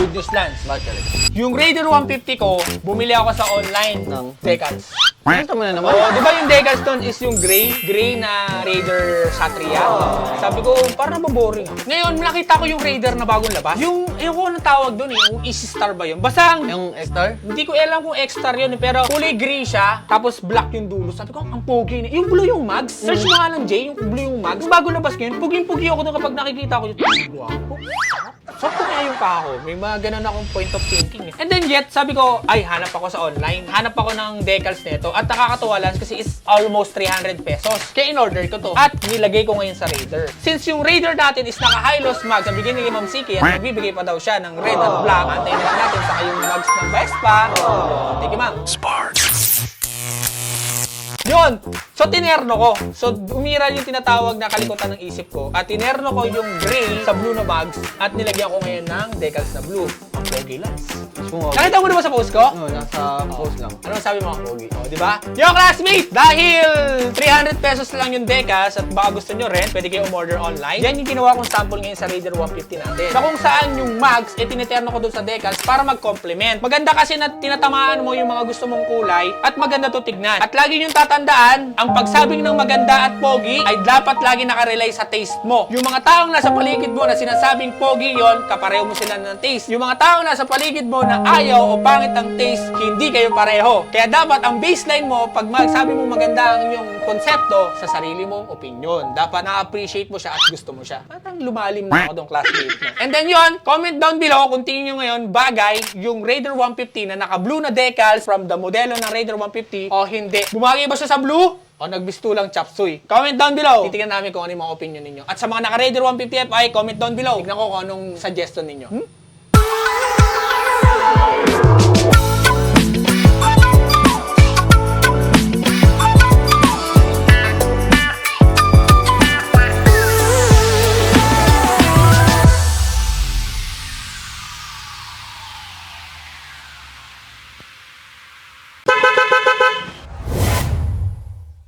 good news, Lance. Bakit? Yung Raider 150 ko, bumili ako sa online Ng? decals. Ito mo na naman. Oh, di ba yung decals doon is yung gray na Raider Satria? Sabi ko, parang nababoring. Ngayon, nakita ko yung Raider na bagong labas. Yung, ewan ko anong tawag doon eh, yung Easy Star ba yun? Basta Yung X-Star? hindi ko alam kung X-Star yun eh, pero kulay gray siya, tapos black yung dulo. Sabi ko, ang pogi na. Yung blue yung mags. Search mo nga lang, Jay, yung blue yung mags. Bago labas ngayon, puging-pugi ako doon kapag nakikita ko yung wow. Sakto kaya yung kaho. May mga ganun akong point of thinking eh. And then yet, sabi ko, ay, hanap ako sa online. Hanap ako ng decals nito. At nakakatuwa lang kasi it's almost 300 pesos. Kaya in-order ko to. At nilagay ko ngayon sa Raider. Since yung Raider natin is naka-high-loss mags, ang bigyan ni Ma'am Siki, at magbibigay pa daw siya ng red at black. Antayin na lang natin sa yung mags ng Vespa. Thank you, Ma'am. Yun! So, tinerno ko. So, umira yung tinatawag na kalikutan ng isip ko. At tinerno ko yung gray sa blue na bags at nilagyan ko ngayon ng decals na blue. Ang pogi, Lance. Nakita mo na ba sa post ko? No, nasa post lang. Ano sabi mo, pogi? O, di ba? Yo, classmate! Dahil 300 pesos lang yung decals at baka gusto nyo rin, pwede kayo umorder online. Yan yung ginawa kong sample ngayon sa Raider 150 natin. Na kung saan yung mags, tiniterno ko dun sa decals para mag-complement. Maganda kasi na tinatamaan mo yung mga gusto mong kulay at maganda to tignan. At lagi yung tatandaan, ang pagsabing ng maganda at pogi ay dapat lagi nakarelay sa taste mo. Yung mga taong nasa paligid mo na sinasabing pogi yon, kapareho mo sila ng taste. Yung mga taong nasa paligid mo na ayaw o pangit ang taste, hindi kayo pareho. Kaya dapat ang baseline mo, pag magsabi mo maganda ang iyong konsepto, sa sarili mong opinion. Dapat na-appreciate mo siya at gusto mo siya. Parang lumalim na ako dong classmate mo. And then yon, comment down below kung tingin nyo ngayon bagay yung Raider 150 na naka-blue na decals from the modelo ng Raider 150 o hindi. Bumagay ba siya sa blue? O nagbisto lang chop suey? Comment down below. Titignan namin kung ano yung mga opinion ninyo. At sa mga naka-Raider 150 Fi, comment down below. Tignan ko kung anong suggestion ninyo.